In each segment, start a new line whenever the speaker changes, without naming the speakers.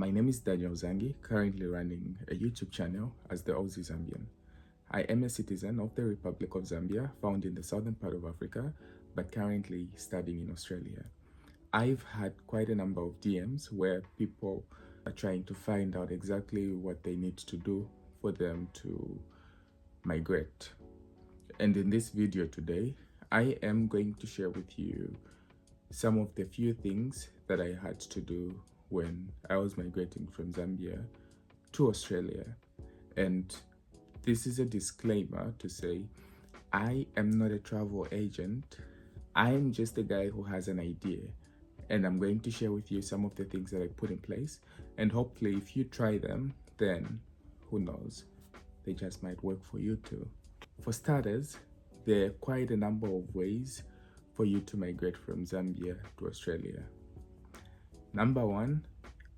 My name is Daniel Zangi, currently running a YouTube channel as the Aussie Zambian. I am a citizen of the Republic of Zambia, found in the southern part of Africa, but currently studying in Australia. I've had quite a number of DMs where people are trying to find out exactly what they need to do for them to migrate. And in this video today, I am going to share with you some of the few things that I had to do when I was migrating from Zambia to Australia. And this is a disclaimer to say, I am not a travel agent. I am just a guy who has an idea. And I'm going to share with you some of the things that I put in place. And hopefully if you try them, then who knows, they just might work for you too. For starters, there are quite a number of ways for you to migrate from Zambia to Australia. Number one,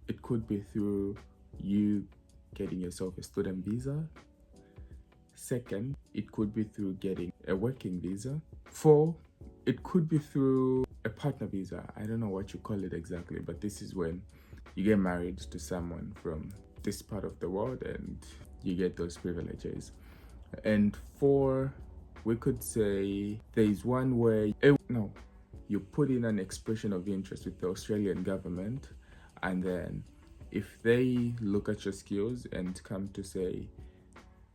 it could be through you getting yourself a student visa. Second, it could be through getting a working visa. Four, it could be through a partner visa. I don't know what you call it exactly, but this is when you get married to someone from this part of the world and you get those privileges. And four, we could say there is one where you put in an expression of interest with the Australian government, and then if they look at your skills and come to say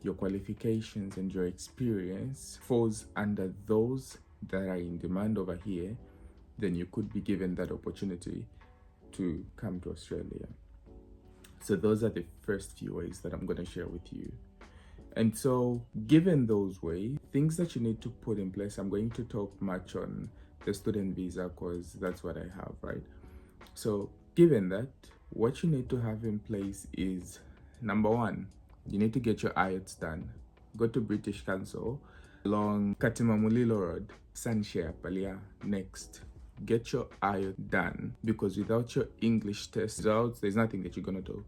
your qualifications and your experience falls under those that are in demand over here, then you could be given that opportunity to come to Australia. So those are the first few ways that I'm going to share with you. And so given those ways, things that you need to put in place, I'm going to talk much on the student visa because that's what I have, right? So given that, what you need to have in place is, number one, you need to get your IELTS done. Go to British Council along Katimamulilo Road, Sunshare, Palia. Next, get your IELTS done, because without your English test results, there's nothing that you're gonna do.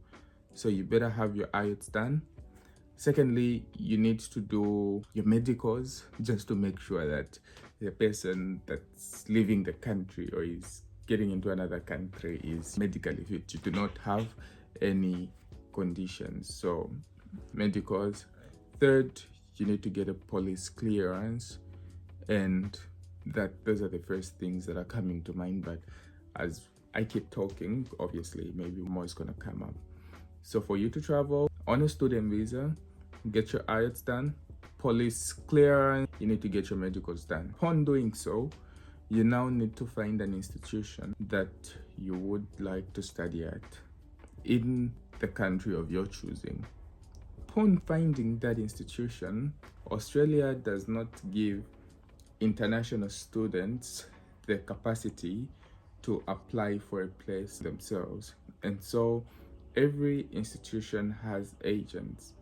So you better have your IELTS done. Secondly, you need to do your medicals just to make sure that the person that's leaving the country or is getting into another country is medically fit. You do not have any conditions. So medicals. Third, you need to get a police clearance, and those are the first things that are coming to mind. But as I keep talking, obviously maybe more is gonna come up. So for you to travel on a student visa, get your IELTS done, police clearance, you need to get your medicals done. Upon doing so, you now need to find an institution that you would like to study at in the country of your choosing. Upon finding that institution, Australia does not give international students the capacity to apply for a place themselves. And so every institution has agents.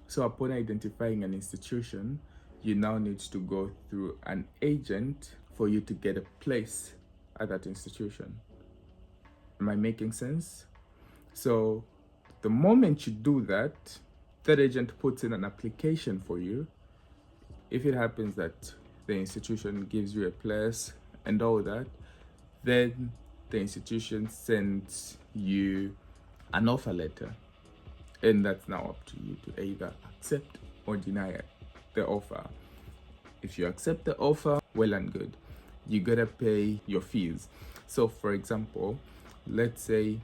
So upon identifying an institution, you now need to go through an agent for you to get a place at that institution. Am I making sense? So the moment you do that, that agent puts in an application for you. If it happens that the institution gives you a place and all that, then the institution sends you an offer letter. And that's now up to you to either accept or deny the offer. If you accept the offer, well and good. You gotta pay your fees. So for example, let's say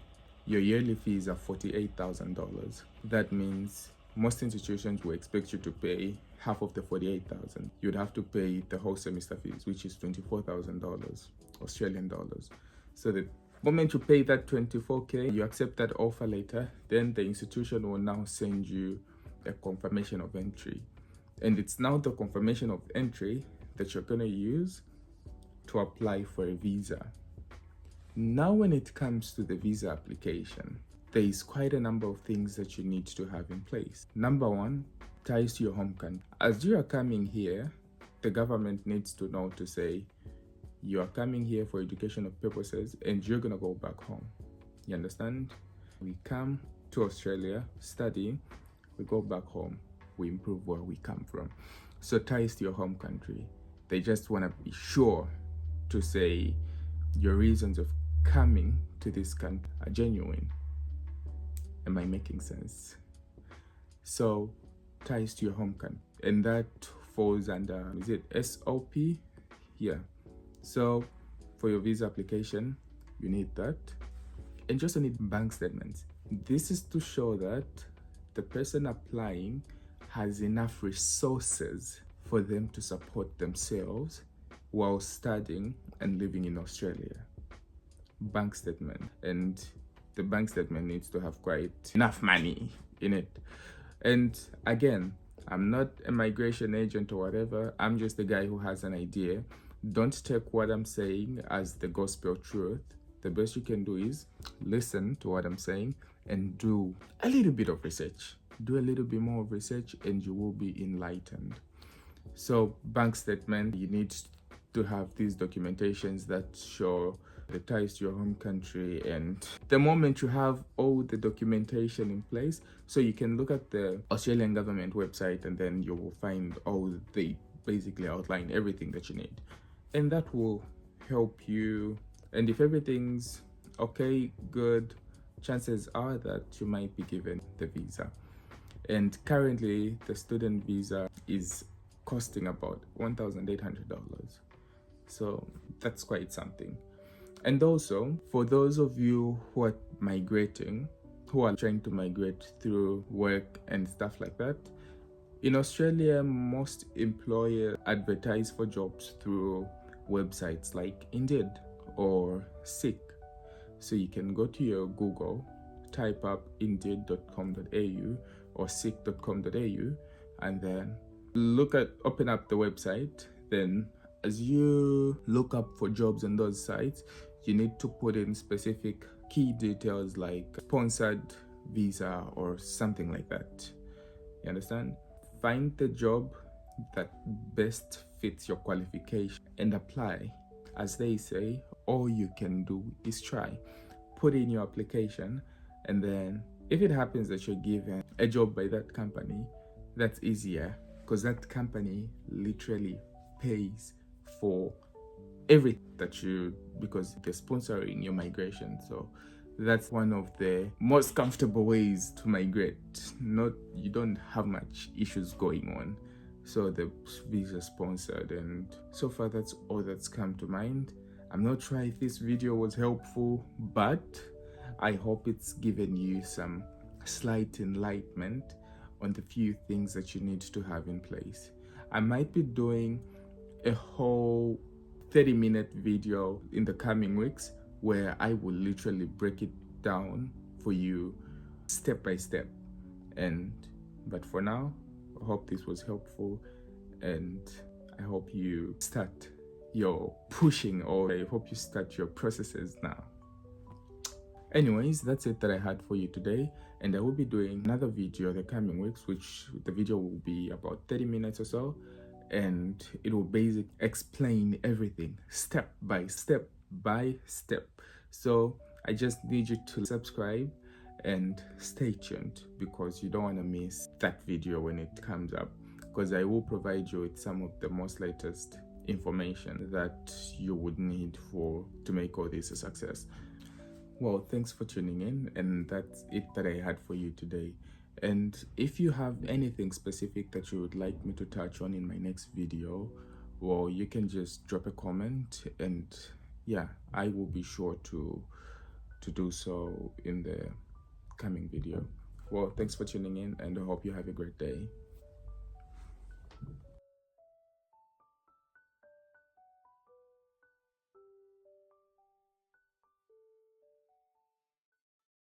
your yearly fees are $48,000. That means most institutions will expect you to pay half of the $48,000. You'd have to pay the whole semester fees, which is $24,000 Australian dollars. So the moment you pay that 24K, you accept that offer letter, then the institution will now send you a confirmation of entry. And it's now the confirmation of entry that you're gonna use to apply for a visa. Now when it comes to the visa application, there is quite a number of things that you need to have in place. Number one, ties to your home country. As you are coming here, the government needs to know to say, you are coming here for educational purposes and you're gonna go back home. You understand? We come to Australia, study, we go back home, we improve where we come from. So ties to your home country. They just wanna be sure to say your reasons of coming to this country are genuine. Am I making sense? So ties to your home country, and that falls under, is it SOP? Yeah. So for your visa application, you need that, and just need bank statements. This is to show that the person applying has enough resources for them to support themselves while studying and living in Australia. Bank statement, and the bank statement needs to have quite enough money in it. And again, I'm not a migration agent or whatever. I'm just a guy who has an idea. Don't take what I'm saying as the gospel truth. The best you can do is listen to what I'm saying and do a little bit of research. Do a little bit more of research and you will be enlightened. So bank statement, you need to have these documentations that show the ties to your home country, and the moment you have all the documentation in place, so you can look at the Australian government website and then you will find all, they basically outline everything that you need, and that will help you. And if everything's okay, good, chances are that you might be given the visa. And currently the student visa is costing about $1,800, so that's quite something. And also, for those of you who are migrating, who are trying to migrate through work and stuff like that, in Australia, most employers advertise for jobs through websites like Indeed or Seek. So you can go to your Google, type up indeed.com.au or seek.com.au, and then open up the website. Then as you look up for jobs on those sites, you need to put in specific key details like sponsored visa or something like that. You understand? Find the job that best fits your qualification and apply. As they say, all you can do is try. Put in your application, and then if it happens that you're given a job by that company, that's easier because that company literally pays for everything that you, because they're sponsoring your migration. So that's one of the most comfortable ways to migrate. You don't have much issues going on, so the visa sponsored. And so far that's all that's come to mind. I'm not sure if this video was helpful, but I hope it's given you some slight enlightenment on the few things that you need to have in place. I might be doing a whole 30-minute video in the coming weeks where I will literally break it down for you step by step. But for now, I hope this was helpful, and I hope you start your pushing, or I hope you start your processes now. Anyways, that's it that I had for you today, and I will be doing another video the coming weeks, which the video will be about 30 minutes or so, and it will basically explain everything step by step by step. So I just need you to subscribe and stay tuned, because you don't want to miss that video when it comes up, because I will provide you with some of the most latest information that you would need to make all this a success. Well, thanks for tuning in, and that's it that I had for you today. And if you have anything specific that you would like me to touch on in my next video, well, you can just drop a comment, and yeah, I will be sure to do so in the coming video. Well, thanks for tuning in, and I hope you have a great day.